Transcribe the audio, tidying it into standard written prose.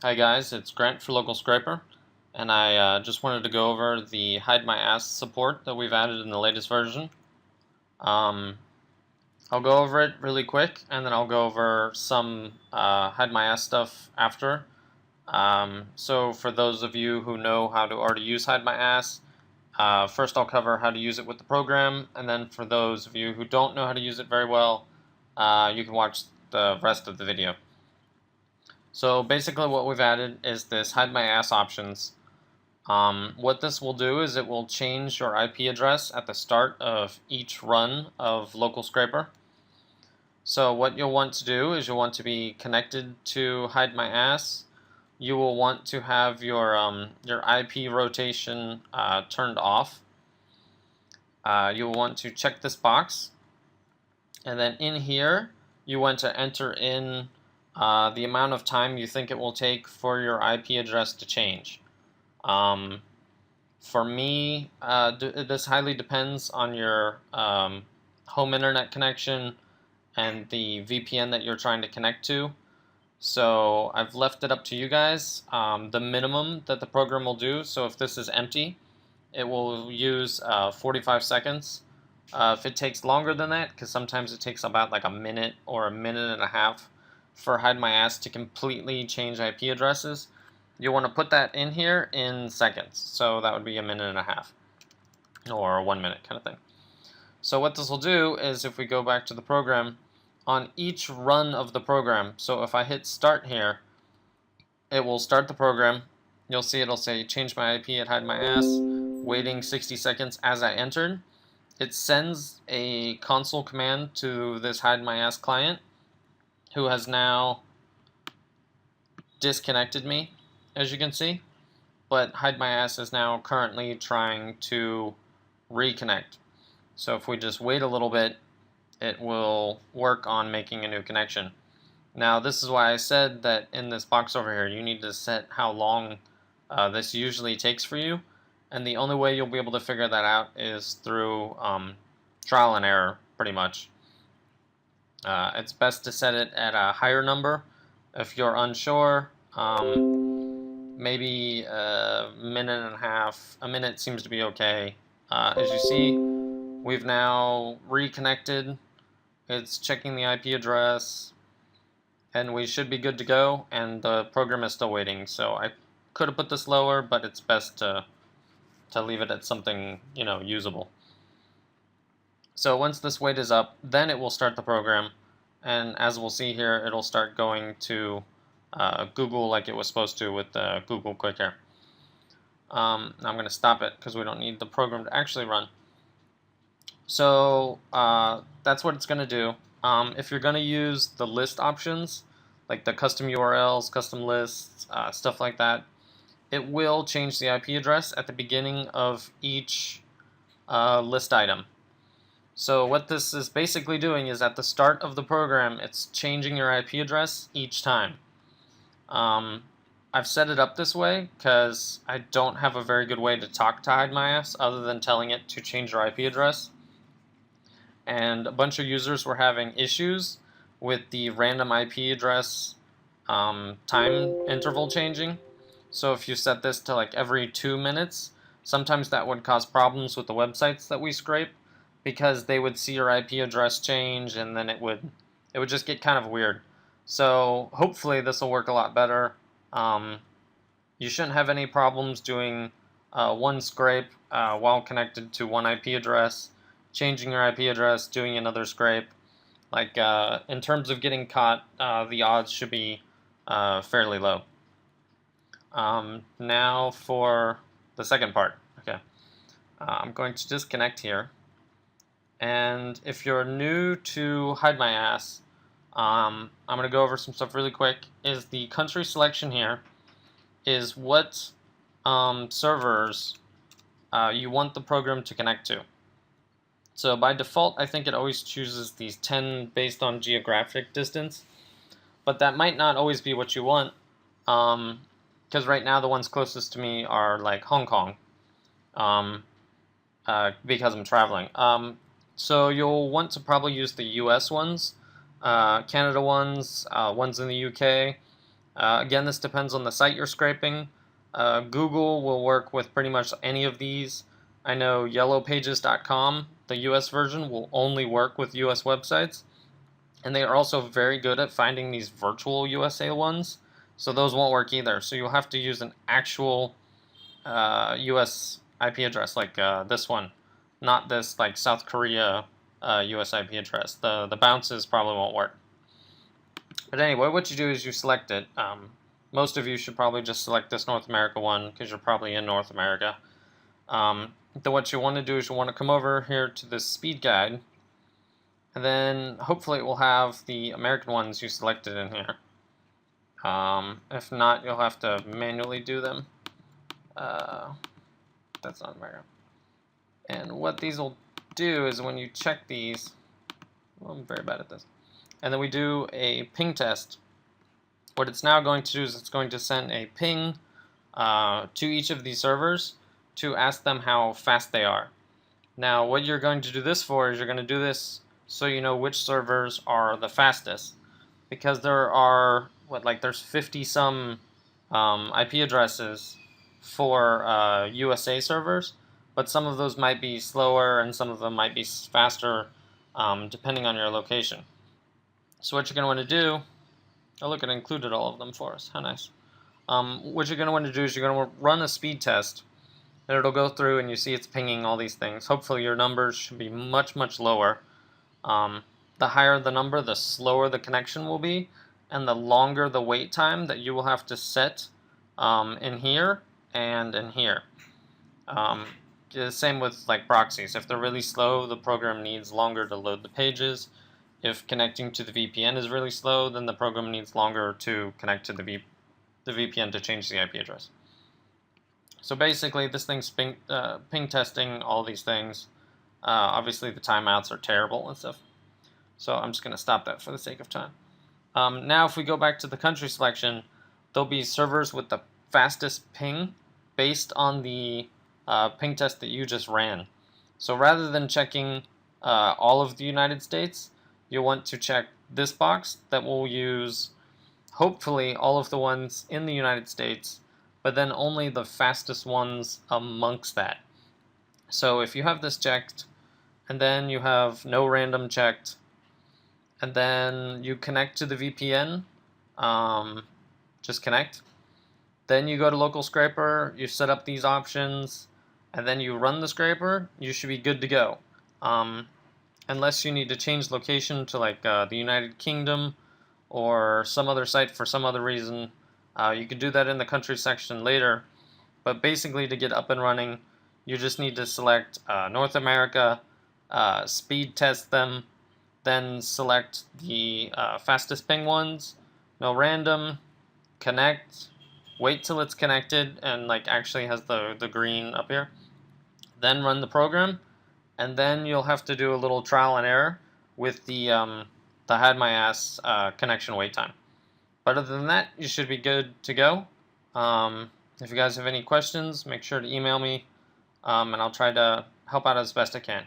Hi guys, it's Grant for Local Scraper, and I just wanted to go over the Hide My Ass support that we've added in the latest version. Um, I'll go over it really quick, and then I'll go over some Hide My Ass stuff after. So for those of you who know how to already use Hide My Ass, first I'll cover how to use it with the program, and then for those of you who don't know how to use it very well, you can watch the rest of the video. So basically what we've added is this Hide My Ass options. What this will do is it will change your IP address at the start of each run of Local Scraper. So what you'll want to do is you'll want to be connected to Hide My Ass. You will want to have your IP rotation turned off. You'll want to check this box, and then in here you want to enter in the amount of time you think it will take for your IP address to change. For me, this highly depends on your home internet connection and the VPN that you're trying to connect to. So I've left it up to you guys. The minimum that the program will do, so if this is empty, it will use 45 seconds. If it takes longer than that, because sometimes it takes about like a minute or a minute and a half for Hide My Ass to completely change IP addresses, you want to put that in here in seconds. So that would be a minute and a half or 1 minute kind of thing. So what this will do is if we go back to the program, on each run of the program, so if I hit start here, it will start the program. You'll see it'll say change my IP at Hide My Ass, waiting 60 seconds as I entered. It sends a console command to this Hide My Ass client, who has now disconnected me, as you can see, but Hide My Ass is now currently trying to reconnect. So if we just wait a little bit, it will work on making a new connection. Now this is why I said that in this box over here you need to set how long this usually takes for you, and the only way you'll be able to figure that out is through trial and error, pretty much. It's best to set it at a higher number. If you're unsure, maybe a minute and a half. A minute seems to be okay. As you see, we've now reconnected. It's checking the IP address, and we should be good to go, and the program is still waiting. So I could have put this lower, but it's best to leave it at something, usable. So once this wait is up, then it will start the program, and as we'll see here, it'll start going to Google like it was supposed to with the Google Quick Here. I'm going to stop it because we don't need the program to actually run. So that's what it's going to do. If you're going to use the list options, like the custom URLs, custom lists, stuff like that, it will change the IP address at the beginning of each list item. So what this is basically doing is at the start of the program, it's changing your IP address each time. I've set it up this way because I don't have a very good way to talk to Hide My Ass other than telling it to change your IP address. And a bunch of users were having issues with the random IP address time interval changing. So if you set this to like every 2 minutes, sometimes that would cause problems with the websites that we scrape, because they would see your IP address change, and then it would just get kind of weird. So hopefully this will work a lot better. You shouldn't have any problems doing one scrape while connected to one IP address, changing your IP address, doing another scrape. Like in terms of getting caught, the odds should be fairly low. Now for the second part. Okay, I'm going to disconnect here. And if you're new to Hide My Ass, I'm going to go over some stuff really quick. Is the country selection here is what servers you want the program to connect to. So by default, I think it always chooses these 10 based on geographic distance, but that might not always be what you want, because right now the ones closest to me are like Hong Kong, because I'm traveling. So you'll want to probably use the US ones, Canada ones, ones in the UK, Again, this depends on the site you're scraping. Google will work with pretty much any of these. I know yellowpages.com, the US version, will only work with US websites. And they are also very good at finding these virtual USA ones. So those won't work either. So you'll have to use an actual US IP address, like this one. Not this like South Korea US IP address. The bounces probably won't work. But anyway, what you do is you select it. Most of you should probably just select this North America one because you're probably in North America. Then what you want to do is you want to come over here to this speed guide, and then hopefully it will have the American ones you selected in here. If not, you'll have to manually do them. That's not American. And what these will do is when you check these, well, I'm very bad at this, and then we do a ping test. What it's now going to do is it's going to send a ping to each of these servers to ask them how fast they are. Now, what you're going to do this for is you're going to do this so you know which servers are the fastest, because there are there's 50 some IP addresses for USA servers, but some of those might be slower and some of them might be faster depending on your location. So what you're going to want to do, oh look, it included all of them for us, how nice. What you're going to want to do is you're going to run a speed test, and it'll go through and you see it's pinging all these things. Hopefully your numbers should be much, much lower. The higher the number, the slower the connection will be, and the longer the wait time that you will have to set in here and in here. The same with like proxies. If they're really slow, the program needs longer to load the pages. If connecting to the VPN is really slow, then the program needs longer to connect to the VPN to change the IP address. So basically, this thing's ping testing all these things. Obviously, the timeouts are terrible and stuff. So I'm just going to stop that for the sake of time. Now, if we go back to the country selection, there'll be servers with the fastest ping based on the ping test that you just ran. So rather than checking all of the United States, you'll want to check this box that will use, hopefully, all of the ones in the United States, but then only the fastest ones amongst that. So if you have this checked, and then you have no random checked, and then you connect to the VPN, just connect. Then you go to local scraper, you set up these options, and then you run the scraper, you should be good to go. Unless you need to change location to like the United Kingdom or some other site for some other reason, you can do that in the country section later. But basically, to get up and running, you just need to select North America, speed test them, then select the fastest ping ones, no random, connect, wait till it's connected and like actually has the green up here, then run the program, and then you'll have to do a little trial and error with the had my ass connection wait time. But other than that, you should be good to go. If you guys have any questions, make sure to email me, and I'll try to help out as best I can.